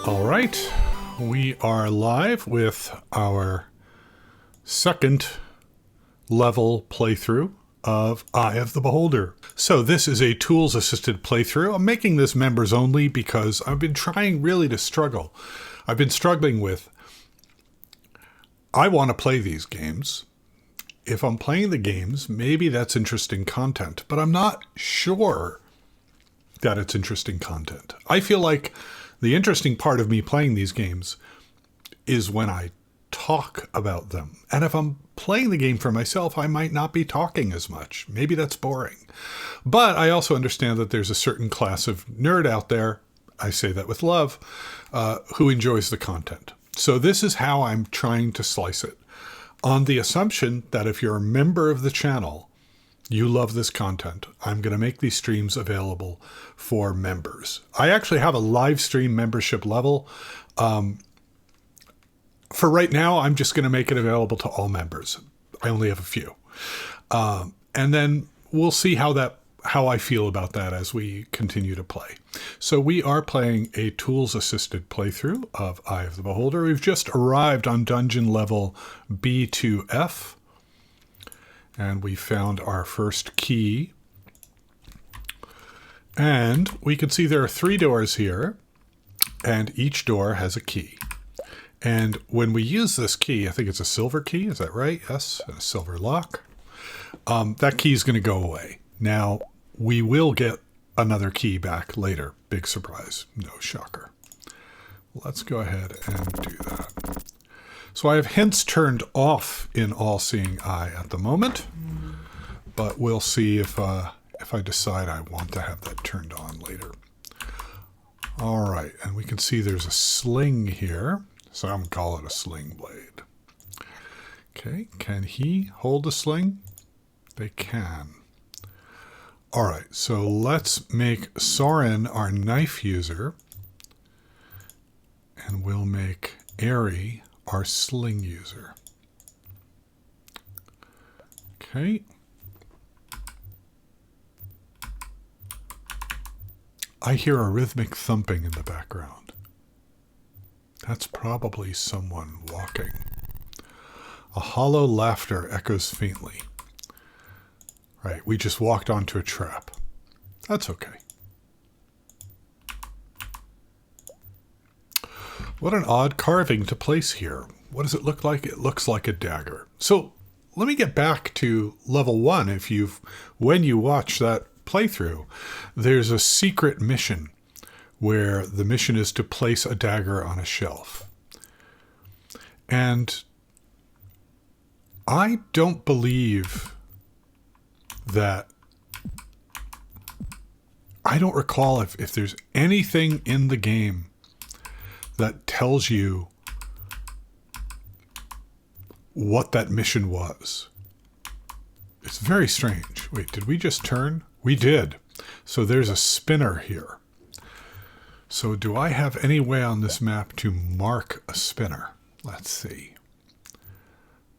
All right, we are live with our second level playthrough of Eye of the Beholder. So this is a tools assisted playthrough. I'm making this members only because I've been trying really to struggle. I've been struggling with, I want to play these games. If I'm playing the games, maybe that's interesting content, but I'm not sure that it's interesting content. I feel like the interesting part of me playing these games is when I talk about them. And if I'm playing the game for myself, I might not be talking as much. Maybe that's boring. But I also understand that there's a certain class of nerd out there, I say that with love, who enjoys the content. So this is how I'm trying to slice it. On the assumption that if you're a member of the channel, you love this content, I'm going to make these streams available for members. I actually have a live stream membership level. For right now, I'm just going to make it available to all members. I only have a few. And then we'll see how I feel about that as we continue to play. So we are playing a tools-assisted playthrough of Eye of the Beholder. We've just arrived on dungeon level B2F. And we found our first key. And we can see there are 3 doors here. And each door has a key. And when we use this key, I think it's a silver key, is that right? Yes, a silver lock. That key is going to go away. Now, we will get another key back later. Big surprise. No shocker. Let's go ahead and do that. So I have hints turned off in All-Seeing Eye at the moment. But we'll see if I decide I want to have that turned on later. All right, and we can see there's a sling here. So I'm going to call it a sling blade. Okay, can he hold a sling? They can. All right, so let's make Soren our knife user. And we'll make Aerie our sling user. Okay. I hear a rhythmic thumping in the background. That's probably someone walking. A hollow laughter echoes faintly. Right, we just walked onto a trap. That's okay. What an odd carving to place here. What does it look like? It looks like a dagger. So let me get back to level 1. When you watch that playthrough, there's a secret mission where the mission is to place a dagger on a shelf. And I don't believe that... I don't recall if there's anything in the game that tells you what that mission was. It's very strange. Wait, did we just turn? We did. So there's a spinner here. So do I have any way on this map to mark a spinner? Let's see.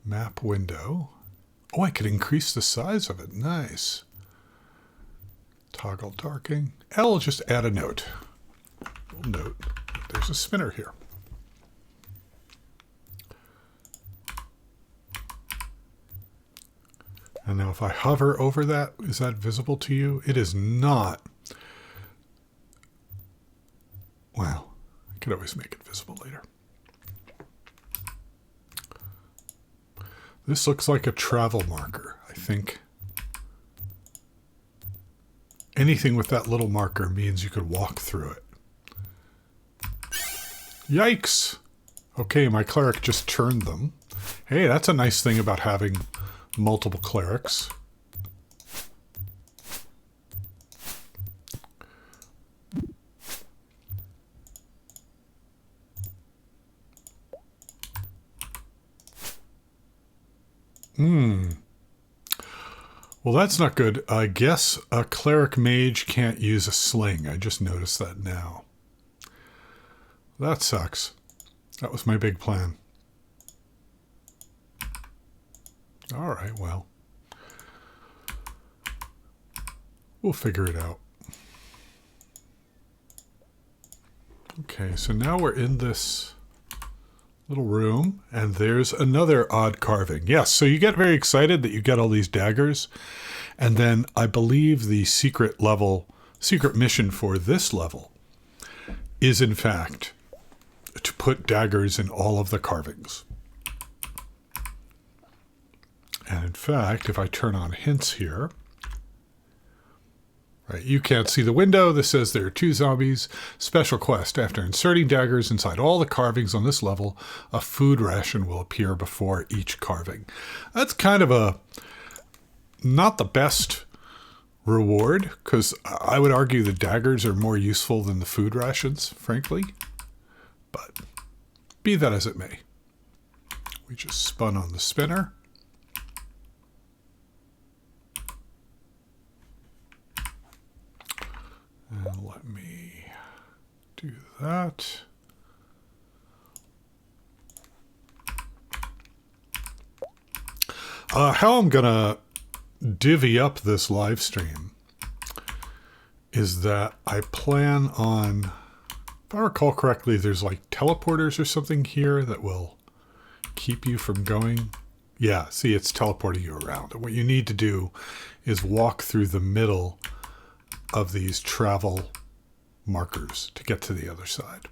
Map window. Oh, I could increase the size of it. Nice. Toggle darking. I'll just add a note. We'll note that there's a spinner here. And now if I hover over that, is that visible to you? It is not. Well, I could always make it visible later. This looks like a travel marker. I think anything with that little marker means you could walk through it. Yikes! Okay, my cleric just turned them. Hey, that's a nice thing about having multiple clerics. Well, that's not good. I guess a cleric mage can't use a sling. I just noticed that now. That sucks. That was my big plan. All right, well. We'll figure it out. Okay, so now we're in this little room, and there's another odd carving. Yes, so you get very excited that you get all these daggers, and then I believe the secret mission for this level is in fact to put daggers in all of the carvings. And in fact, if I turn on hints here, right, you can't see the window. This says there are 2 zombies. Special quest. After inserting daggers inside all the carvings on this level, a food ration will appear before each carving. That's kind of not the best reward, because I would argue the daggers are more useful than the food rations, frankly. But be that as it may. We just spun on the spinner. And let me do that. How I'm going to divvy up this live stream is that I plan on, if I recall correctly, there's like teleporters or something here that will keep you from going. Yeah, see, it's teleporting you around. And what you need to do is walk through the middle of these travel markers to get to the other side.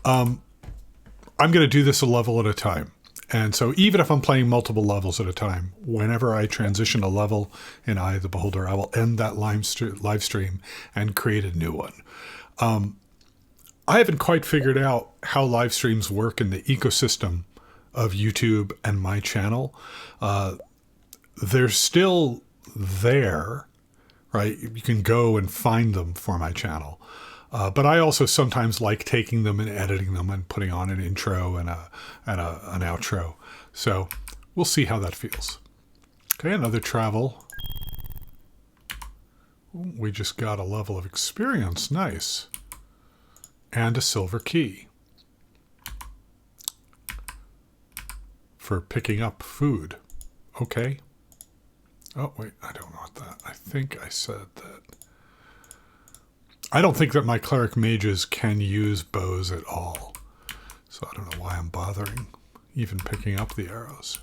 I'm going to do this a level at a time. And so even if I'm playing multiple levels at a time, whenever I transition a level in Eye of the Beholder, I will end that live stream and create a new one. I haven't quite figured out how live streams work in the ecosystem of YouTube and my channel. They're still there, right? You can go and find them for my channel. But I also sometimes like taking them and editing them and putting on an intro and an outro. So we'll see how that feels. Okay, another travel. We just got a level of experience. Nice. And a silver key for picking up food. Okay. Oh, wait, I don't want that. I think I said that. I don't think that my cleric mages can use bows at all. So I don't know why I'm bothering even picking up the arrows.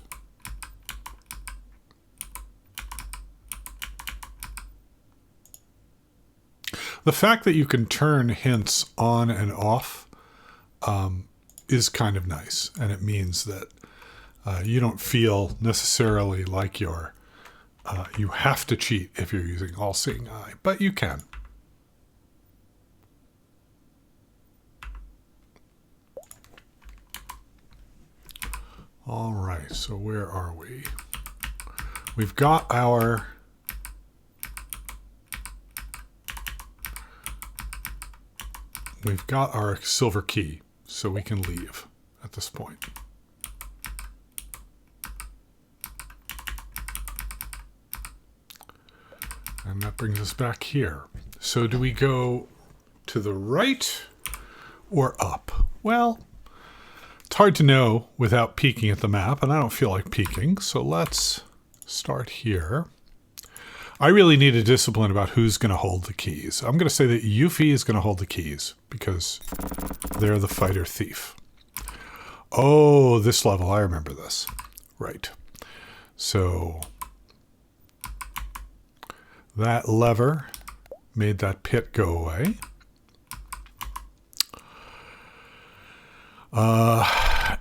The fact that you can turn hints on and off is kind of nice. And it means that you don't feel necessarily like you have to cheat if you're using All-Seeing Eye, but you can. All right, so where are we? We've got our silver key, so we can leave at this point. And that brings us back here. So do we go to the right or up? Well, it's hard to know without peeking at the map, and I don't feel like peeking, so let's start here. I really need a discipline about who's going to hold the keys. I'm going to say that Yuffie is going to hold the keys, because they're the fighter thief. Oh, this level, I remember this. Right. So that lever made that pit go away.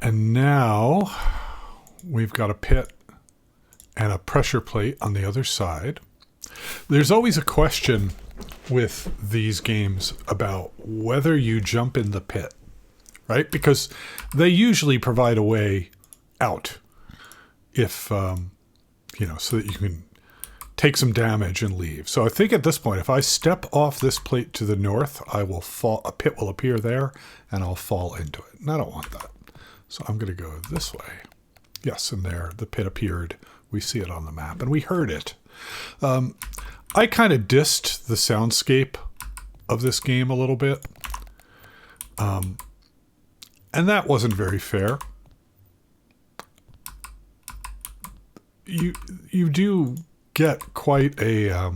And now we've got a pit and a pressure plate on the other side. There's always a question with these games about whether you jump in the pit, right? Because they usually provide a way out if, so that you can take some damage and leave. So I think at this point, if I step off this plate to the north, I will fall, a pit will appear there and I'll fall into it. And I don't want that. So I'm going to go this way. Yes, and there the pit appeared. We see it on the map and we heard it. I kind of dissed the soundscape of this game a little bit. And that wasn't very fair. You do get quite a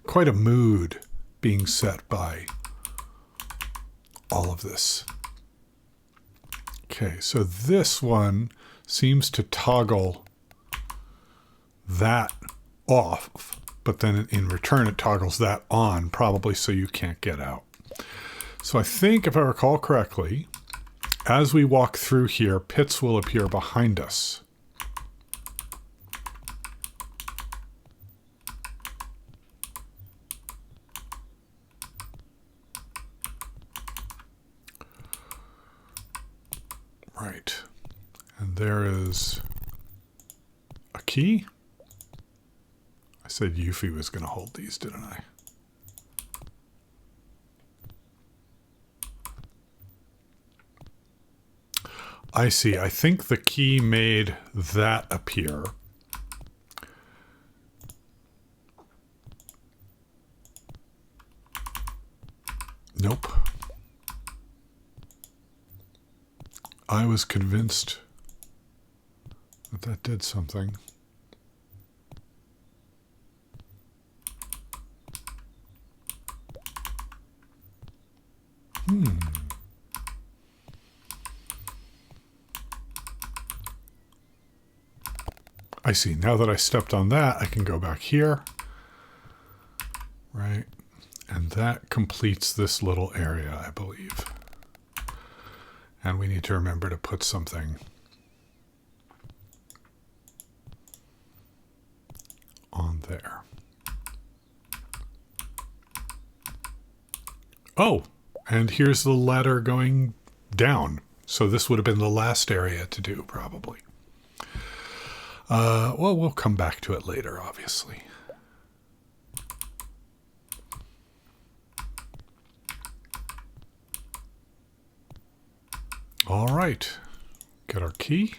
mood being set by all of this. Okay, so this one seems to toggle that off, but then in return it toggles that on, probably so you can't get out. So I think, if I recall correctly, as we walk through here, pits will appear behind us. Right. And there is a key. I said Yuffie was going to hold these, didn't I? I see. I think the key made that appear. Nope. I was convinced that that did something. I see. Now that I stepped on that, I can go back here. Right. And that completes this little area, I believe. And we need to remember to put something on there. Oh, and here's the ladder going down. So this would have been the last area to do, probably. Well, we'll come back to it later, obviously. All right. Get our key.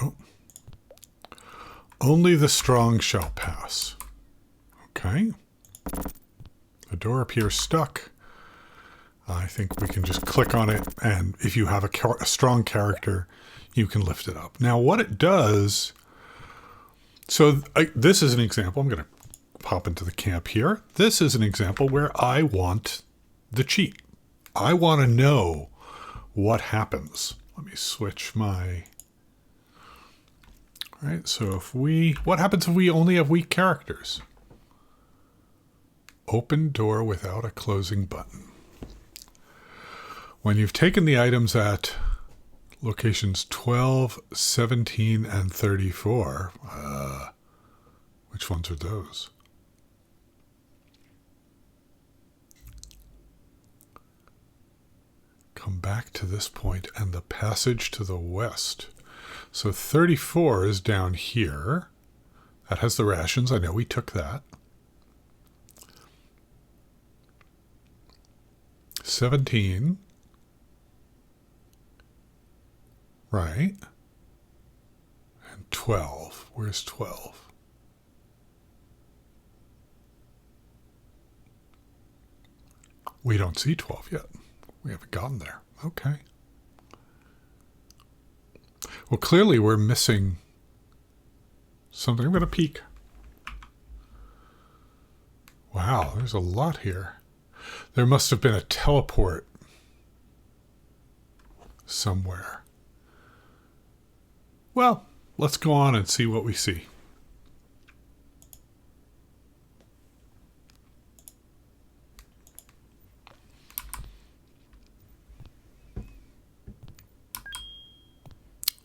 Oh. Only the strong shall pass. Okay. The door appears stuck. I think we can just click on it, and if you have a strong character, you can lift it up. Now, what it does... So this is an example. I'm going to pop into the camp here. This is an example where I want the cheat. I want to know what happens. Let me switch my... All right, so if we... What happens if we only have weak characters? Open door without a closing button. When you've taken the items at locations 12, 17, and 34, which ones are those? Come back to this point and the passage to the west. So 34 is down here. That has the rations. I know we took that. 17. Right. And 12. Where's 12? We don't see 12 yet. We haven't gotten there. Okay. Well, clearly we're missing something. I'm going to peek. Wow, there's a lot here. There must have been a teleport somewhere. Well, let's go on and see what we see.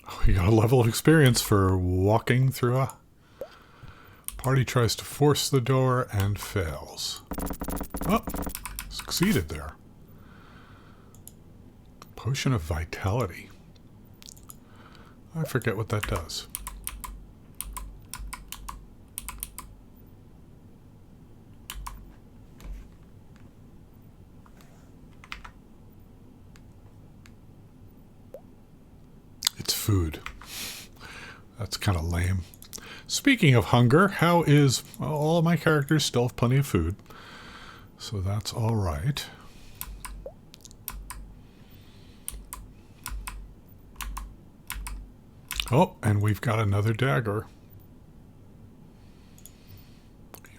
Oh, you got a level of experience for walking through a... Party tries to force the door and fails. Oh, succeeded there. Potion of Vitality. I forget what that does. It's food. That's kind of lame. Speaking of hunger, how is... Well, all of my characters still have plenty of food. So that's all right. Oh, and we've got another dagger.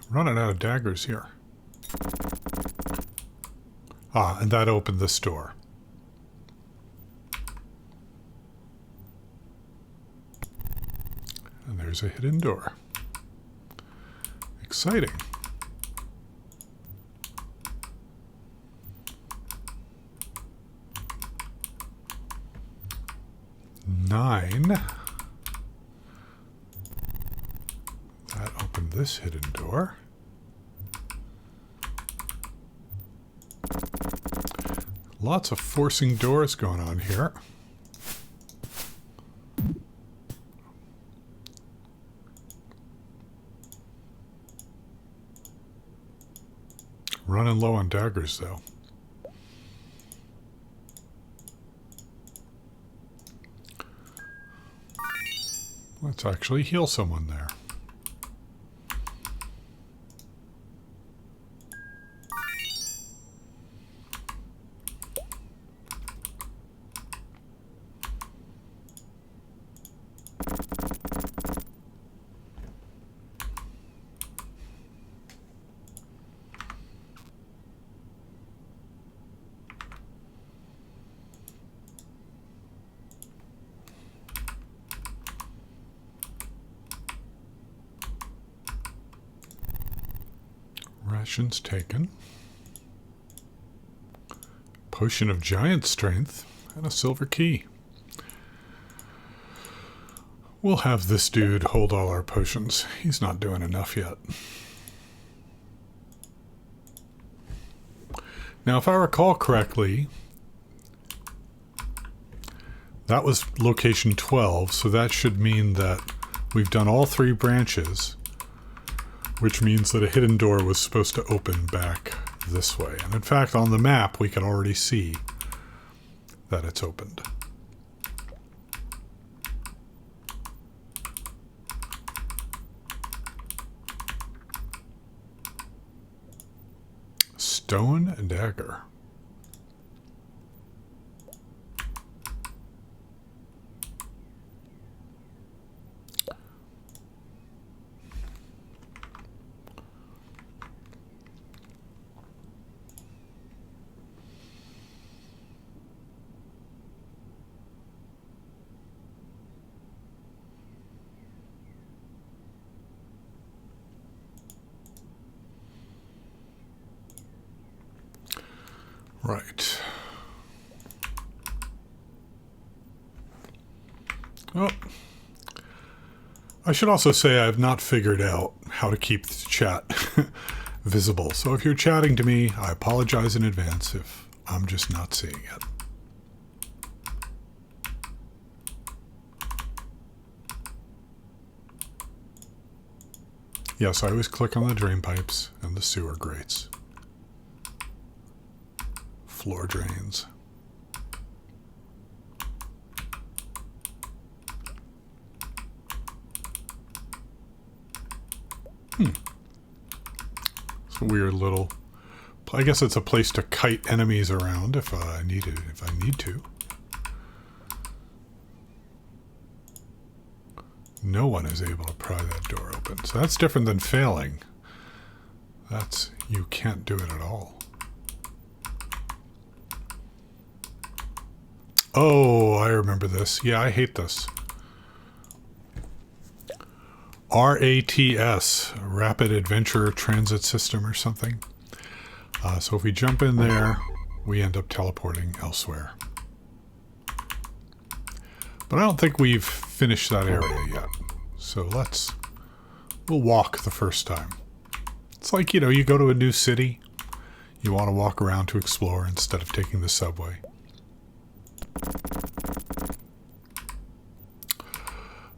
Running out of daggers here. Ah, and that opened this door. And there's a hidden door. Exciting. Nine. That opened this hidden door. Lots of forcing doors going on here. Running low on daggers, though. Let's actually heal someone there. Rations taken. Potion of giant strength and a silver key. We'll have this dude hold all our potions. He's not doing enough yet. Now, if I recall correctly, that was location 12, so that should mean that we've done all 3 branches, which means that a hidden door was supposed to open back this way. And in fact, on the map, we can already see that it's opened. Stone and dagger. Right. Oh. I should also say I have not figured out how to keep the chat visible. So if you're chatting to me, I apologize in advance if I'm just not seeing it. Yes, I always click on the drain pipes and the sewer grates. Floor drains. It's a weird little... I guess it's a place to kite enemies around if I need to. No one is able to pry that door open. So that's different than failing. That's... you can't do it at all. Oh, I remember this. Yeah, I hate this. RATS, Rapid Adventure Transit System or something. So if we jump in there, we end up teleporting elsewhere. But I don't think we've finished that area yet. So we'll walk the first time. It's like, you go to a new city, you want to walk around to explore instead of taking the subway.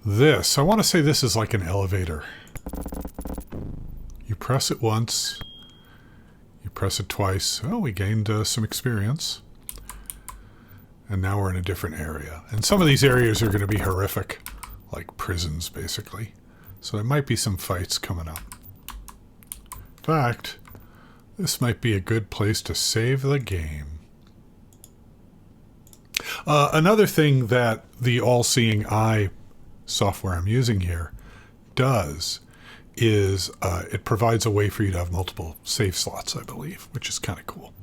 I want to say this is like an elevator. You press it once, you press it twice. Oh, we gained some experience. And now we're in a different area. And some of these areas are going to be horrific, like prisons, basically. So there might be some fights coming up. In fact, this might be a good place to save the game. Another thing that the all-seeing eye software I'm using here does is it provides a way for you to have multiple save slots, I believe, which is kind of cool.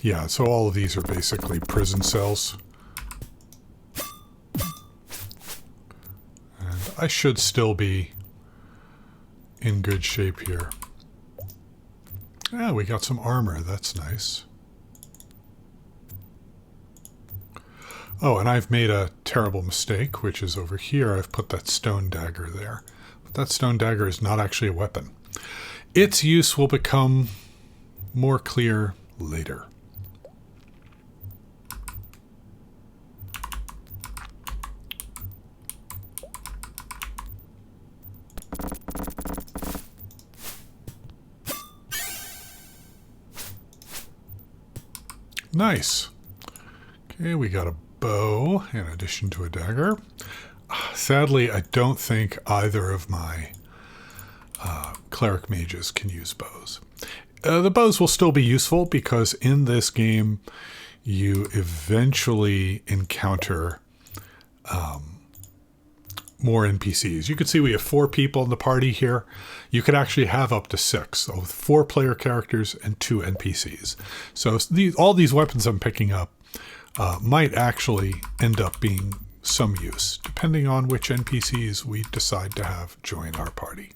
Yeah, so all of these are basically prison cells. And I should still be in good shape here. Yeah, we got some armor. That's nice. Oh, and I've made a terrible mistake, which is over here. I've put that stone dagger there. But that stone dagger is not actually a weapon. Its use will become more clear later. Nice. Okay, we got a bow in addition to a dagger. Sadly, I don't think either of my cleric mages can use bows. The bows will still be useful because in this game you eventually encounter more NPCs. You can see we have 4 people in the party here. You could actually have up to 6, so 4 player characters and 2 NPCs. So all these weapons I'm picking up might actually end up being some use, depending on which NPCs we decide to have join our party.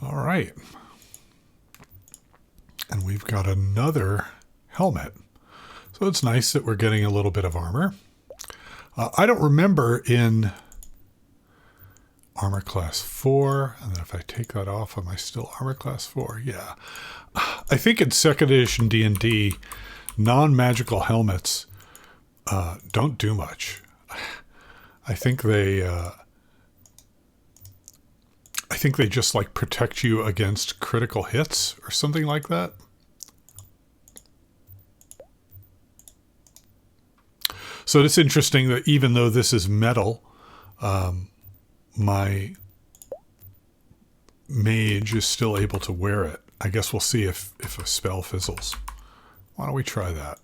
All right. And we've got another helmet. So it's nice that we're getting a little bit of armor. I don't remember in armor class 4, and then if I take that off, am I still armor class 4? Yeah. I think in 2nd edition D&D, non-magical helmets don't do much. I think they just like protect you against critical hits or something like that. So it's interesting that even though this is metal, my mage is still able to wear it. I guess we'll see if a spell fizzles. Why don't we try that?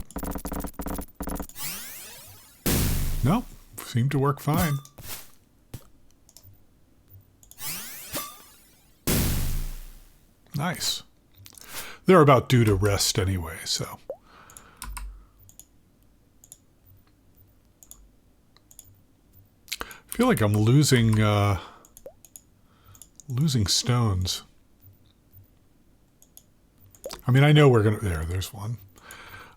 Nope, seemed to work fine. Nice. They're about due to rest anyway, so. I feel like I'm losing stones. I mean, I know we're gonna, there's one.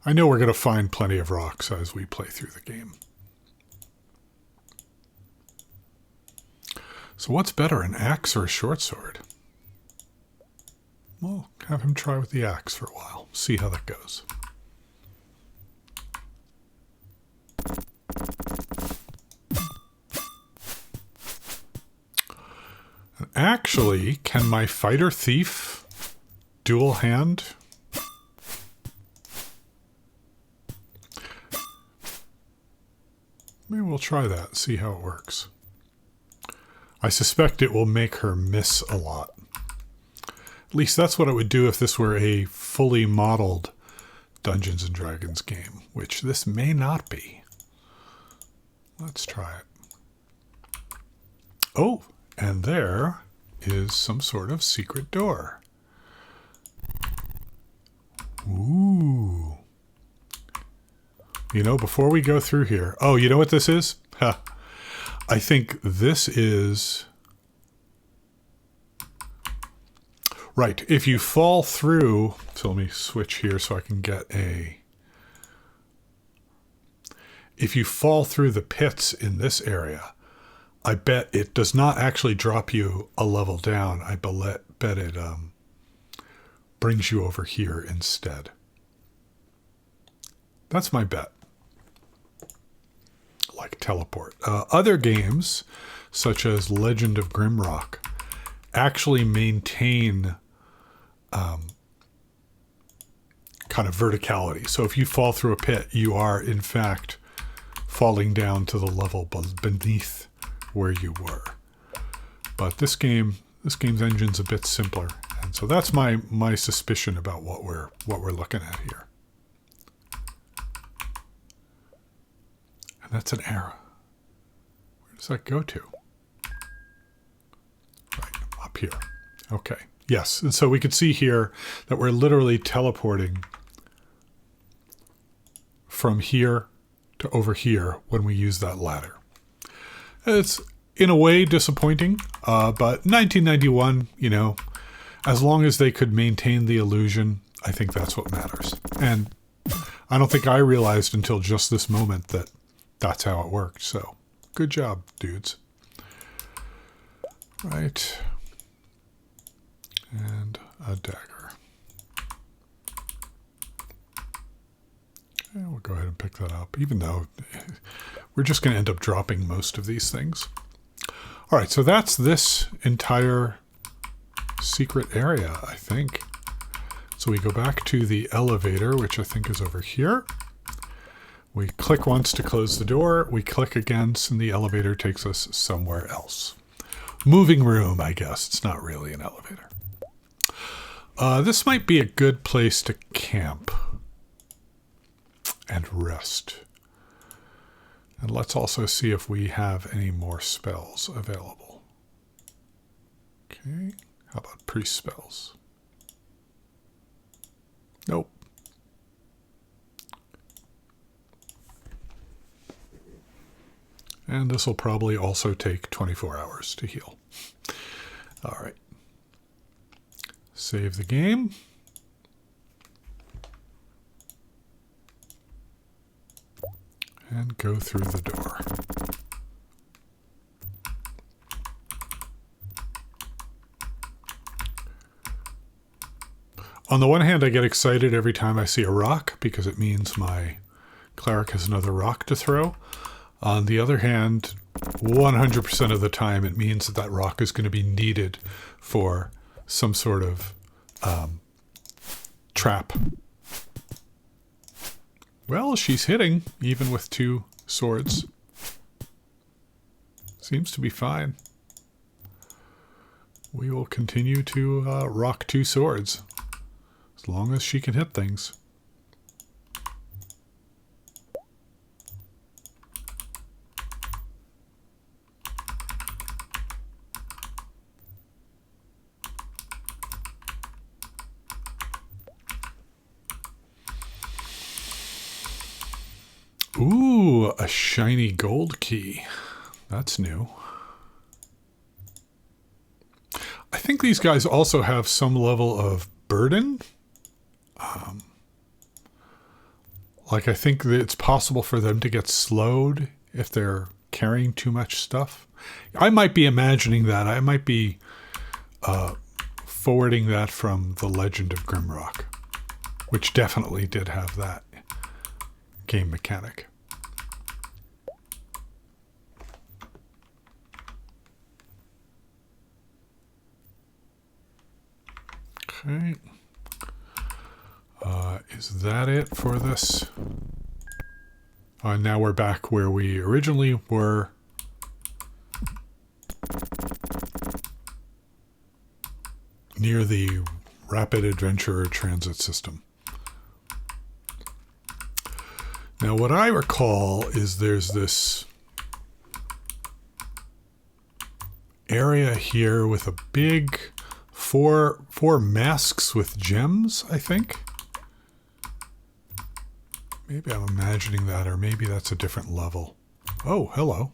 I know we're gonna find plenty of rocks as we play through the game. So what's better, an axe or a short sword? Well, have him try with the axe for a while. See how that goes. And actually, can my fighter thief dual hand? Maybe we'll try that, see how it works. I suspect it will make her miss a lot. At least that's what it would do if this were a fully modeled Dungeons & Dragons game, which this may not be. Let's try it. Oh, and there is some sort of secret door. Ooh. You know, before we go through here... Oh, you know what this is? Huh. I think this is... Right, if you fall through... So let me switch here so I can get a... If you fall through the pits in this area, I bet it does not actually drop you a level down. I bet it brings you over here instead. That's my bet. Like teleport. Other games, such as Legend of Grimrock, actually maintain kind of verticality. So if you fall through a pit, you are in fact falling down to the level beneath where you were. But this game's engine's a bit simpler, and so that's my suspicion about what we're looking at here. And that's an arrow. Where does that go to? Right up here. Okay. Yes, and so we could see here that we're literally teleporting from here to over here when we use that ladder. It's in a way disappointing, but 1991, you know, as long as they could maintain the illusion, I think that's what matters. And I don't think I realized until just this moment that that's how it worked. So good job, dudes. Right. And a dagger. And we'll go ahead and pick that up, even though we're just going to end up dropping most of these things. All right, so that's this entire secret area, I think. So we go back to the elevator, which I think is over here. We click once to close the door. We click again, and the elevator takes us somewhere else. Moving room, I guess. It's not really an elevator. This might be a good place to camp and rest. And let's also see if we have any more spells available. Okay, how about priest spells? Nope. And this will probably also take 24 hours to heal. All right. Save the game. And go through the door. On the one hand, I get excited every time I see a rock because it means my cleric has another rock to throw. On the other hand, 100% of the time it means that that rock is going to be needed for some sort of trap. Well, she's hitting, even with 2 swords. Seems to be fine. We will continue to rock 2 swords, as long as she can hit things. Ooh, a shiny gold key. That's new. I think these guys also have some level of burden. Like I think that it's possible for them to get slowed if they're carrying too much stuff. I might be imagining that. I might be forwarding that from The Legend of Grimrock, which definitely did have that game mechanic. Okay. Is that it for this? Now we're back where we originally were. Near the Rapid Adventure Transit System. Now what I recall is there's this area here with a big four masks with gems, I think. Maybe I'm imagining that, or maybe that's a different level. Oh, hello.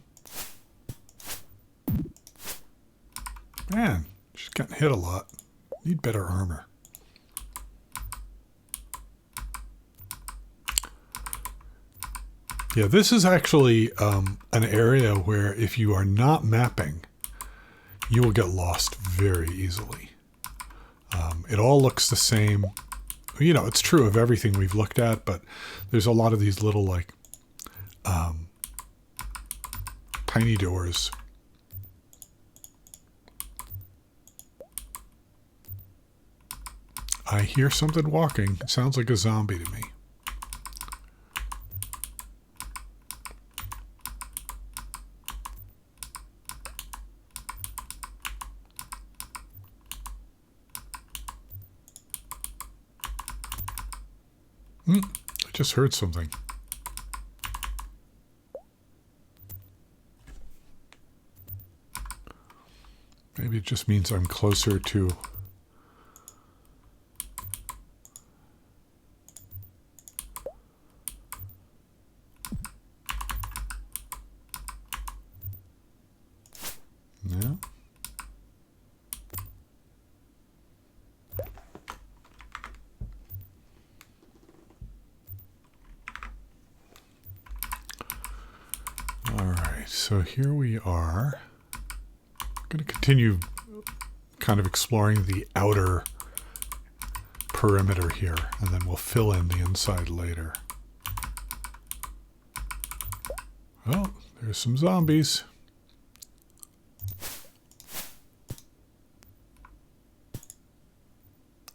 Man, she's getting hit a lot. Need better armor. Yeah, this is actually an area where if you are not mapping, you will get lost very easily. It all looks the same. You know, it's true of everything we've looked at, but there's a lot of these little, like, tiny doors. I hear something walking. It sounds like a zombie to me. I just heard something. Maybe it just means I'm closer to... No. All right, so here we are. I'm going to continue kind of exploring the outer perimeter here, and then we'll fill in the inside later. Oh, there's some zombies.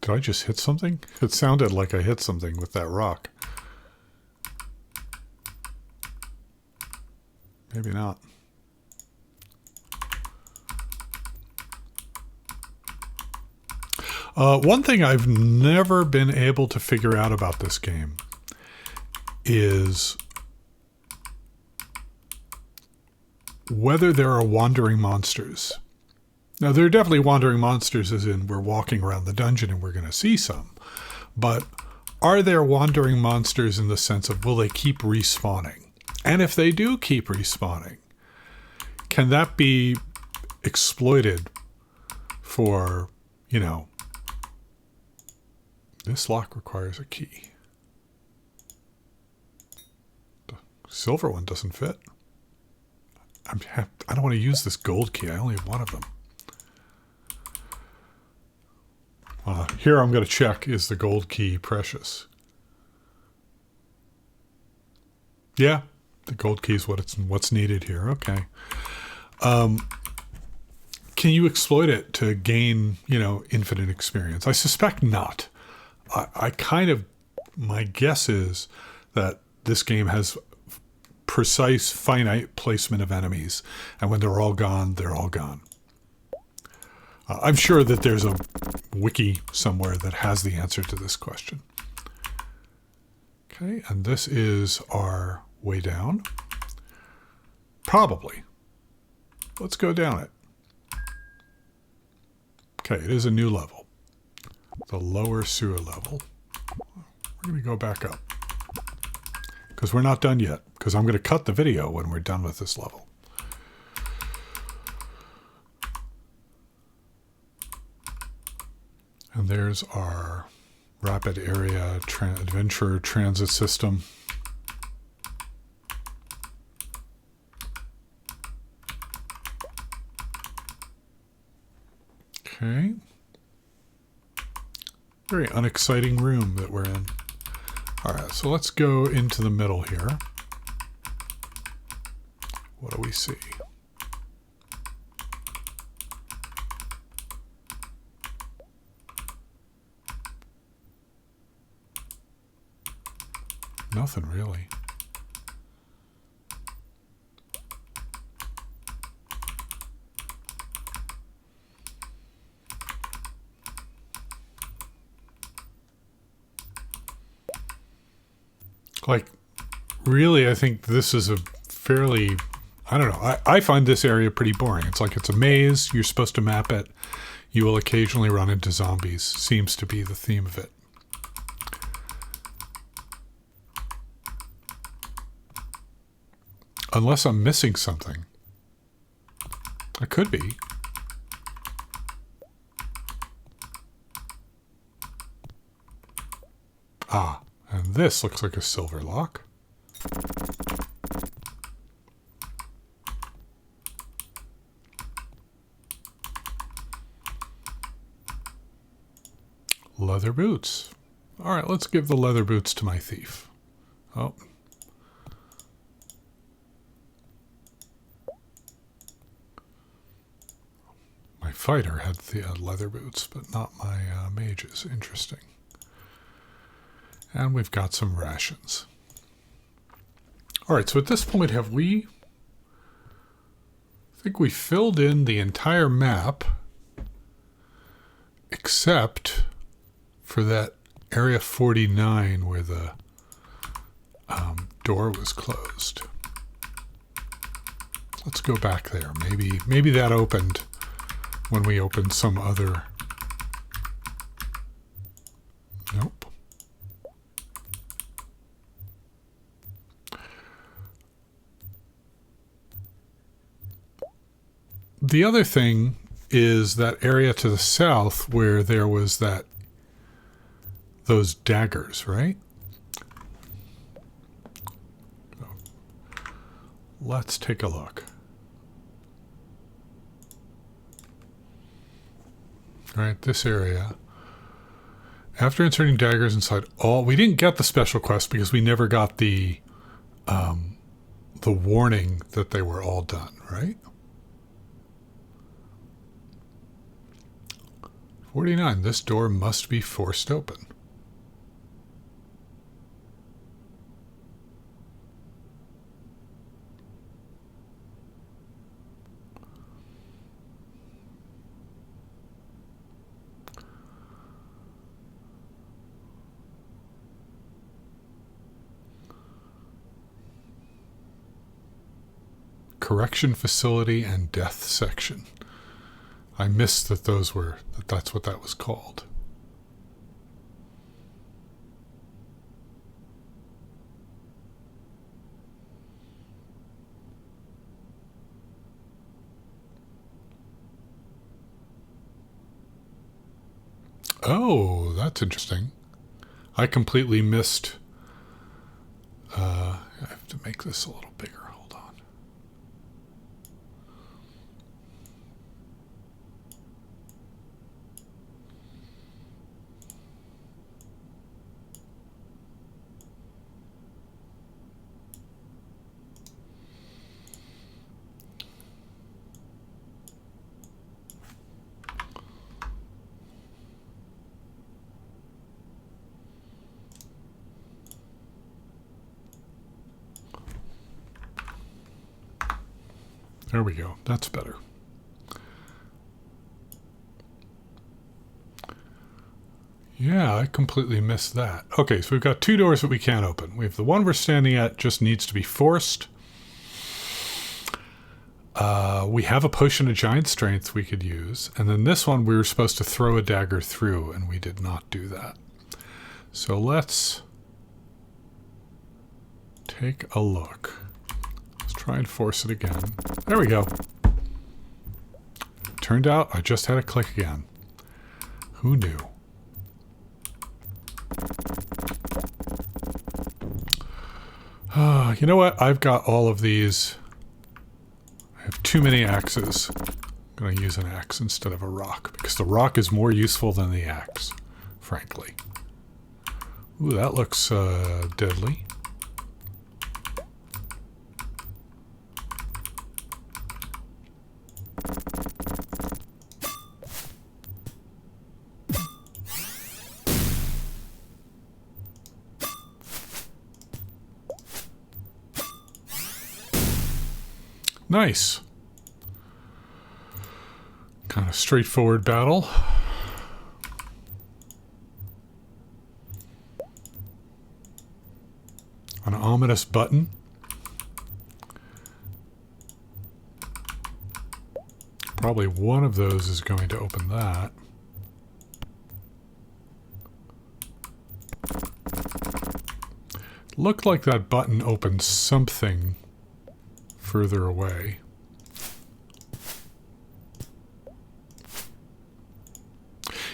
Did I just hit something? It sounded like I hit something with that rock. Maybe not. One thing I've never been able to figure out about this game is whether there are wandering monsters. Now, there are definitely wandering monsters, as in we're walking around the dungeon and we're going to see some. But are there wandering monsters in the sense of, will they keep respawning? And if they do keep respawning, can that be exploited for, you know, this lock requires a key. The silver one doesn't fit. I don't want to use this gold key. I only have one of them. Here I'm going to check, is the gold key precious? Yeah, the gold key is what's needed here. Okay. Can you exploit it to gain, you know, infinite experience? I suspect not. My guess is that this game has precise, finite placement of enemies, and when they're all gone, they're all gone. I'm sure that there's a wiki somewhere that has the answer to this question. Okay, and this is our way down. Probably. Let's go down it. Okay, it is a new level. The lower sewer level. We're going to go back up. Because we're not done yet. Because I'm going to cut the video when we're done with this level. And there's our rapid area adventure transit system. Okay. Very unexciting room that we're in. All right, so let's go into the middle here. What do we see? Nothing really. Like, really, I think this is a fairly, I don't know, I find this area pretty boring. It's like it's a maze, you're supposed to map it, you will occasionally run into zombies, seems to be the theme of it. Unless I'm missing something. I could be. Ah, and this looks like a silver lock. Leather boots. All right, let's give the leather boots to my thief. Oh. My fighter had the leather boots, but not my mages. Interesting. And we've got some rations. All right, so at this point, have we... I think we filled in the entire map, except for that Area 49 where the door was closed. Let's go back there. Maybe that opened when we opened some other... Nope. The other thing is that area to the south where there was those daggers, right? So, let's take a look. All right, this area. After inserting daggers inside all... We didn't get the special quest because we never got the warning that they were all done, right? 49. This door must be forced open. Correction facility and death section. I missed that that's what that was called. Oh, that's interesting. I completely missed... I have to make this a little bigger. Hold on. There we go. That's better. Yeah, I completely missed that. Okay, so we've got two doors that we can't open. We have the one we're standing at, just needs to be forced. We have a potion of giant strength we could use. And then this one we were supposed to throw a dagger through, and we did not do that. So let's take a look. Try and force it again. There we go. Turned out I just had to click again. Who knew? You know what? I've got all of these. I have too many axes. I'm going to use an axe instead of a rock because the rock is more useful than the axe, frankly. Ooh, that looks deadly. Nice. Kind of straightforward battle. An ominous button. Probably one of those is going to open that. Looked like that button opened something further away.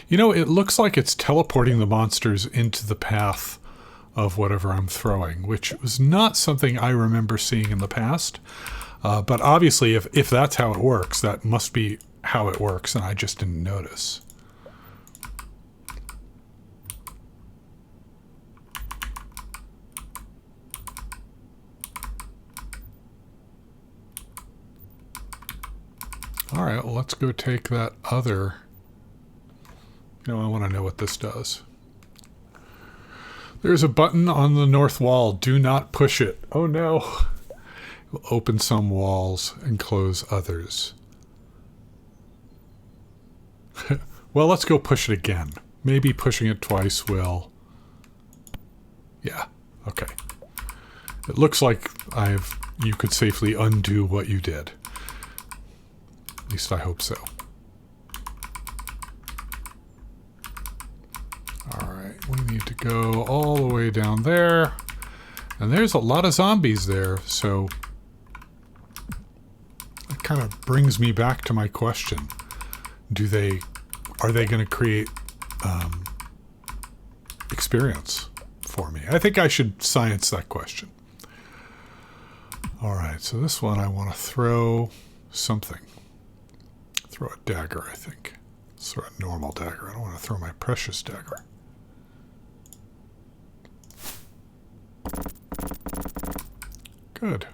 You know, it looks like it's teleporting the monsters into the path of whatever I'm throwing, which was not something I remember seeing in the past. But obviously, if that's how it works, that must be how it works, and I just didn't notice. Alright, well, let's go take that other... You know, I want to know what this does. There's a button on the north wall. Do not push it. Oh no. It will open some walls and close others. Well, let's go push it again. Maybe pushing it twice will... Yeah, okay. It looks like you could safely undo what you did. At least I hope so. Alright, we need to go all the way down there. And there's a lot of zombies there, so... That kind of brings me back to my question. Are they going to create experience for me? I think I should science that question. Alright, so this one I want to throw something. Throw a dagger, I think. Let's throw a normal dagger. I don't want to throw my precious dagger. Good.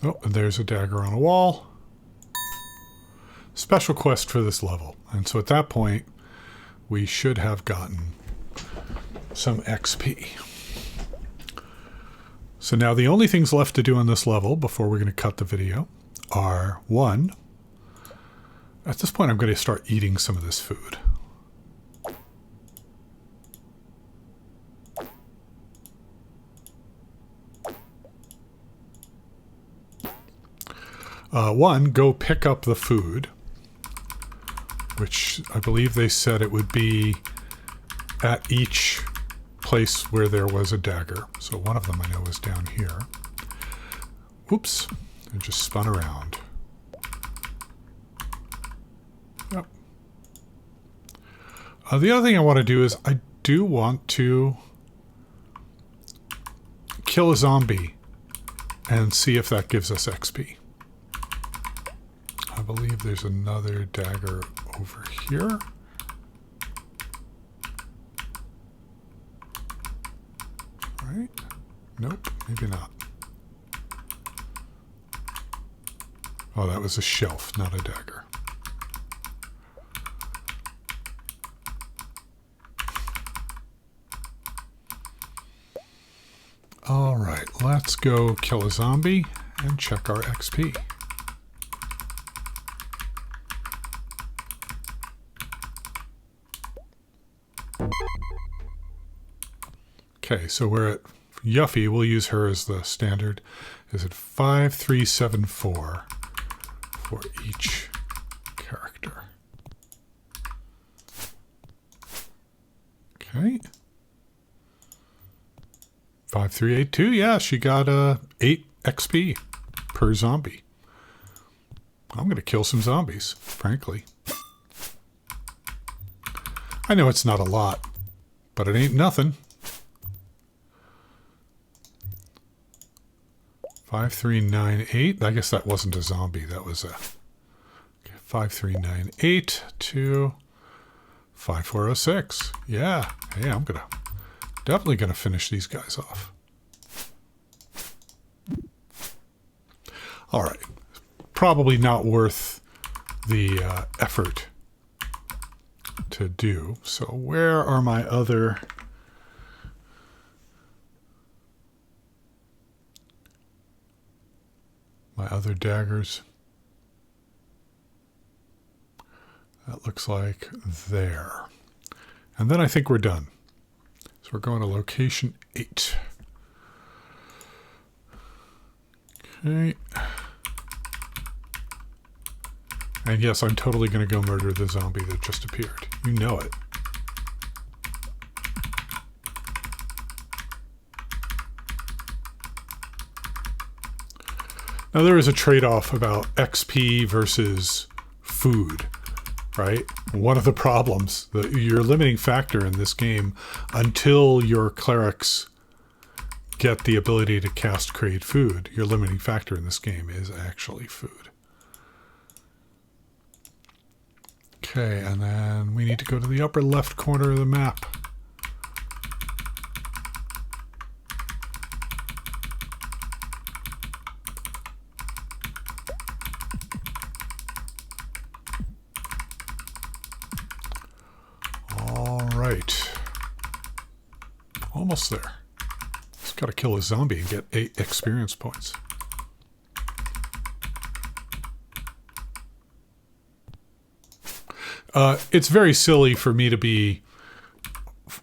Oh, and there's a dagger on a wall. Special quest for this level. And so at that point, we should have gotten some XP. So now the only things left to do on this level before we're going to cut the video are, one, at this point I'm going to start eating some of this food. One, go pick up the food, which I believe they said it would be at each place where there was a dagger. So one of them I know is down here. Oops, I just spun around. Yep. The other thing I want to do is I do want to kill a zombie and see if that gives us XP. I believe there's another dagger over here. Right? Nope, maybe not. Oh, that was a shelf, not a dagger. Alright, let's go kill a zombie and check our XP. Okay, so we're at Yuffie. We'll use her as the standard. Is it 5374 for each character? Okay. 5382. Yeah, she got 8 XP per zombie. I'm going to kill some zombies, frankly. I know it's not a lot, but it ain't nothing. 5398. I guess that wasn't a zombie. That was a... Okay, 5398 to 5406. Yeah. Hey, I'm definitely gonna finish these guys off. All right. Probably not worth the effort to do. So where are my other... daggers? That looks like there. And then I think we're done. So we're going to location 8. Okay. And yes, I'm totally going to go murder the zombie that just appeared. You know it. Now there is a trade-off about XP versus food, right? One of the problems, your limiting factor in this game, until your clerics get the ability to cast create food, your limiting factor in this game is actually food. Okay, and then we need to go to the upper left corner of the map. All right. Almost there. Just got to kill a zombie and get 8 experience points. It's very silly for me to be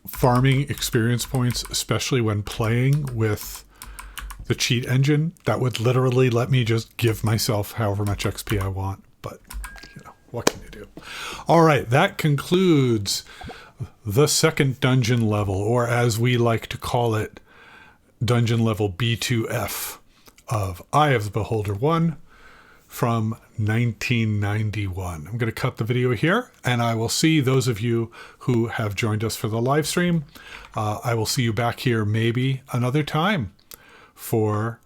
farming experience points, especially when playing with the cheat engine. That would literally let me just give myself however much XP I want. But, you know, what can you do? All right, that concludes the second dungeon level, or as we like to call it, dungeon level B2F of Eye of the Beholder 1 from 1991. I'm going to cut the video here, and I will see those of you who have joined us for the live stream. I will see you back here maybe another time for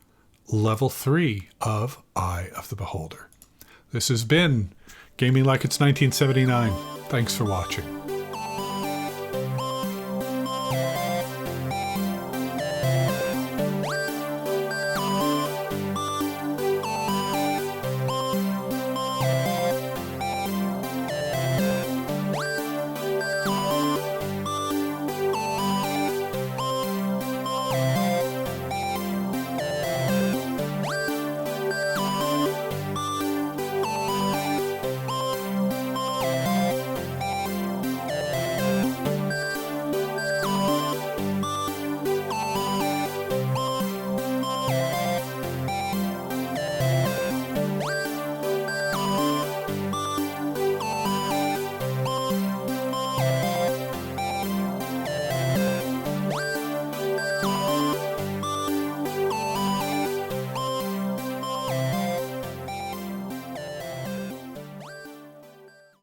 level 3 of Eye of the Beholder. This has been Gaming Like It's 1979. Thanks for watching.